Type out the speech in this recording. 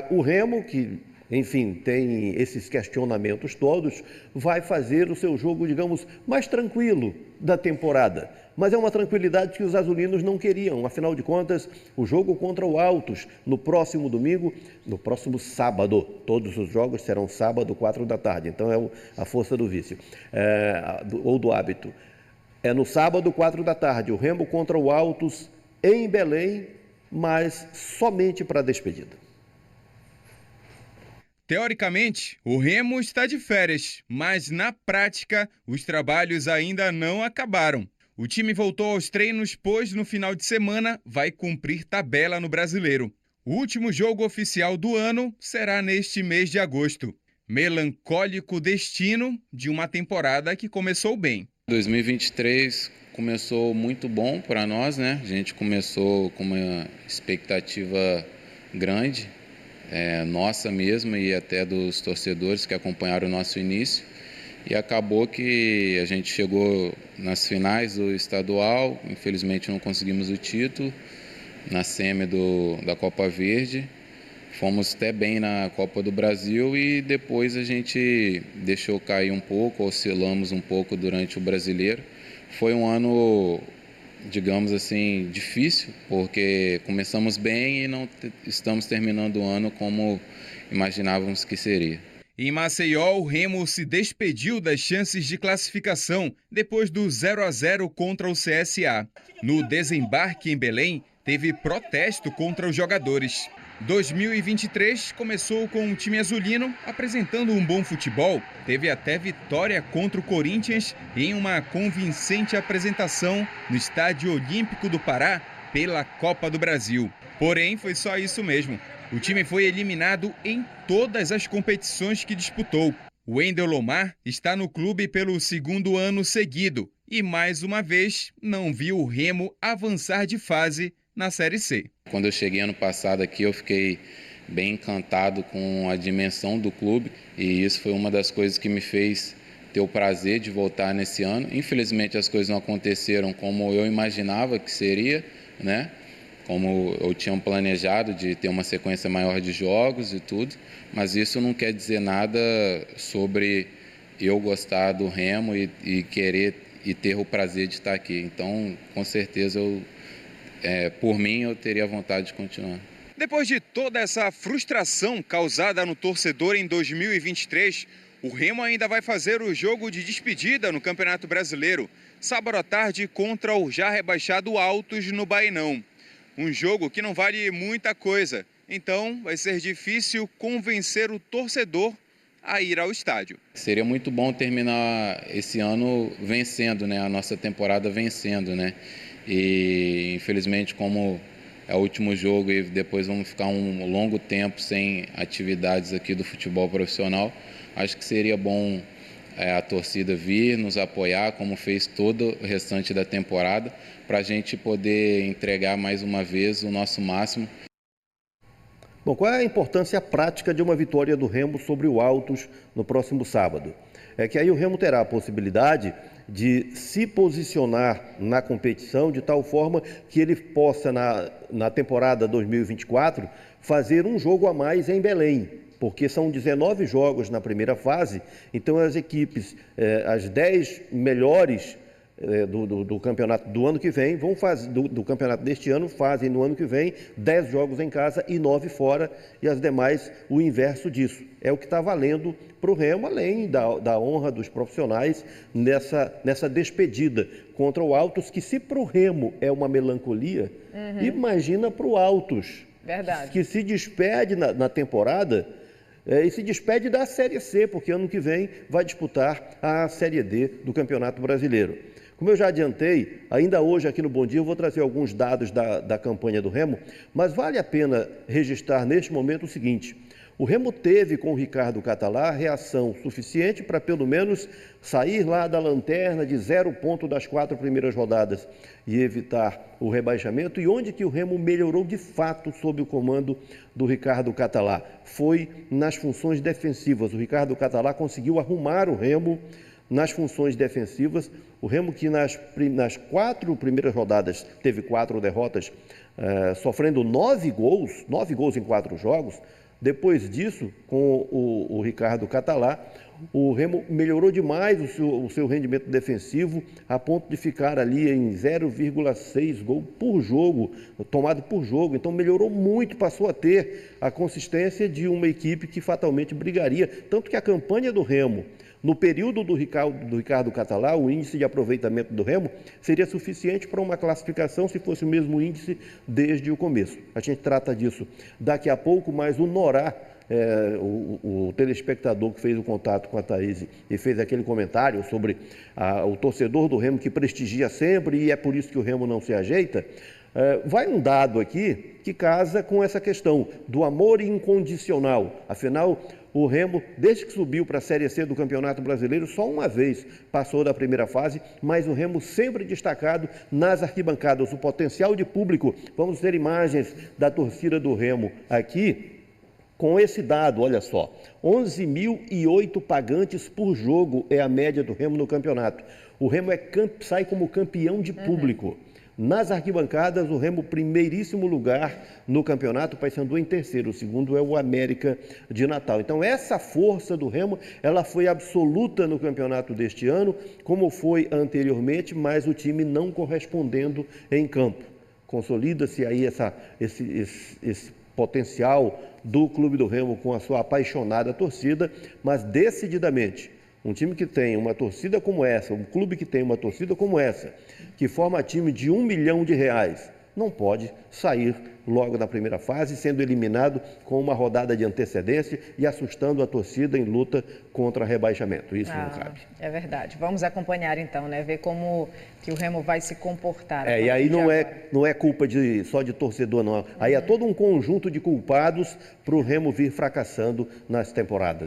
O Remo, que, enfim, tem esses questionamentos todos, vai fazer o seu jogo, digamos, mais tranquilo da temporada. Mas é uma tranquilidade que os azulinos não queriam. Afinal de contas, o jogo contra o Altos, no próximo domingo, no próximo sábado. Todos os jogos serão sábado, 4 da tarde. Então é a força do vício, ou do hábito. É no sábado, 4 da tarde, o Remo contra o Altos em Belém, mas somente para a despedida. Teoricamente, o Remo está de férias, mas na prática, os trabalhos ainda não acabaram. O time voltou aos treinos, pois no final de semana vai cumprir tabela no Brasileiro. O último jogo oficial do ano será neste mês de agosto. Melancólico destino de uma temporada que começou bem. 2023 começou muito bom para nós, né? A gente começou com uma expectativa grande, nossa mesmo e até dos torcedores que acompanharam o nosso início. E acabou que a gente chegou nas finais do estadual, infelizmente não conseguimos o título, na semi da Copa Verde. Fomos até bem na Copa do Brasil e depois a gente deixou cair um pouco, oscilamos um pouco durante o Brasileiro. Foi um ano, digamos assim, difícil, porque começamos bem e não estamos terminando o ano como imaginávamos que seria. Em Maceió, o Remo se despediu das chances de classificação depois do 0-0 contra o CSA. No desembarque em Belém, teve protesto contra os jogadores. 2023 começou com o time azulino apresentando um bom futebol. Teve até vitória contra o Corinthians em uma convincente apresentação no Estádio Olímpico do Pará pela Copa do Brasil. Porém, foi só isso mesmo. O time foi eliminado em todas as competições que disputou. O Wendel Lomar está no clube pelo segundo ano seguido e, mais uma vez, não viu o Remo avançar de fase na Série C. Quando eu cheguei ano passado aqui, eu fiquei bem encantado com a dimensão do clube e isso foi uma das coisas que me fez ter o prazer de voltar nesse ano. Infelizmente, as coisas não aconteceram como eu imaginava que seria, né? Como eu tinha planejado de ter uma sequência maior de jogos e tudo, mas isso não quer dizer nada sobre eu gostar do Remo e querer e ter o prazer de estar aqui. Então, com certeza, por mim, eu teria vontade de continuar. Depois de toda essa frustração causada no torcedor em 2023, o Remo ainda vai fazer o jogo de despedida no Campeonato Brasileiro, sábado à tarde contra o já rebaixado Altos no Bainão. Um jogo que não vale muita coisa, então vai ser difícil convencer o torcedor a ir ao estádio. Seria muito bom terminar esse ano vencendo, né? A nossa temporada vencendo, né? E infelizmente, como é o último jogo e depois vamos ficar um longo tempo sem atividades aqui do futebol profissional, acho que seria bom a torcida vir nos apoiar, como fez todo o restante da temporada, para a gente poder entregar mais uma vez o nosso máximo. Bom, qual é a importância prática de uma vitória do Remo sobre o Altos no próximo sábado? É que aí o Remo terá a possibilidade de se posicionar na competição de tal forma que ele possa, na temporada 2024, fazer um jogo a mais em Belém, porque são 19 jogos na primeira fase, então as equipes, as 10 melhores do campeonato do ano que vem, vão fazer, do campeonato deste ano, fazem no ano que vem 10 jogos em casa e 9 fora, e as demais o inverso disso. É o que está valendo para o Remo, além da honra dos profissionais nessa despedida contra o Altos, que se para o Remo é uma melancolia, imagina para o Altos, verdade, que se despede na temporada e se despede da Série C, porque ano que vem vai disputar a Série D do Campeonato Brasileiro. Como eu já adiantei, ainda hoje aqui no Bom Dia eu vou trazer alguns dados da campanha do Remo, mas vale a pena registrar neste momento o seguinte: o Remo teve com o Ricardo Catalá reação suficiente para pelo menos sair lá da lanterna de 0 ponto das 4 primeiras rodadas e evitar o rebaixamento. E onde que o Remo melhorou de fato sob o comando do Ricardo Catalá? Foi nas funções defensivas. O Ricardo Catalá conseguiu arrumar o Remo nas funções defensivas. O Remo que nas 4 primeiras rodadas teve 4 derrotas sofrendo 9 gols em 4 jogos. Depois disso, com o Ricardo Catalá, o Remo melhorou demais o seu rendimento defensivo, a ponto de ficar ali em 0,6 gol por jogo, tomado por jogo. Então melhorou muito, passou a ter a consistência de uma equipe que fatalmente brigaria. Tanto que a campanha do Remo, no período do Ricardo Catalá, o índice de aproveitamento do Remo seria suficiente para uma classificação se fosse o mesmo índice desde o começo. A gente trata disso daqui a pouco, mas o Norá, o telespectador que fez o contato com a Thaís e fez aquele comentário sobre o torcedor do Remo que prestigia sempre e é por isso que o Remo não se ajeita, vai um dado aqui que casa com essa questão do amor incondicional. Afinal, o Remo, desde que subiu para a Série C do Campeonato Brasileiro, só uma vez passou da primeira fase, mas o Remo sempre destacado nas arquibancadas. O potencial de público, vamos ter imagens da torcida do Remo aqui, com esse dado, olha só, 11.008 pagantes por jogo é a média do Remo no campeonato. O Remo sai como campeão de público. Nas arquibancadas, o Remo primeiríssimo lugar no campeonato, o Paysandu em terceiro, o segundo é o América de Natal. Então essa força do Remo, ela foi absoluta no campeonato deste ano, como foi anteriormente, mas o time não correspondendo em campo. Consolida-se aí esse potencial do Clube do Remo com a sua apaixonada torcida, mas decididamente, um time que tem uma torcida como essa, um clube que tem uma torcida como essa, que forma time de R$1 milhão, não pode sair logo na primeira fase, sendo eliminado com uma rodada de antecedência e assustando a torcida em luta contra rebaixamento. Isso não cabe. É verdade. Vamos acompanhar então, né? Ver como que o Remo vai se comportar. E aí não é culpa só de torcedor, não. Aí é todo um conjunto de culpados para o Remo vir fracassando nas temporadas.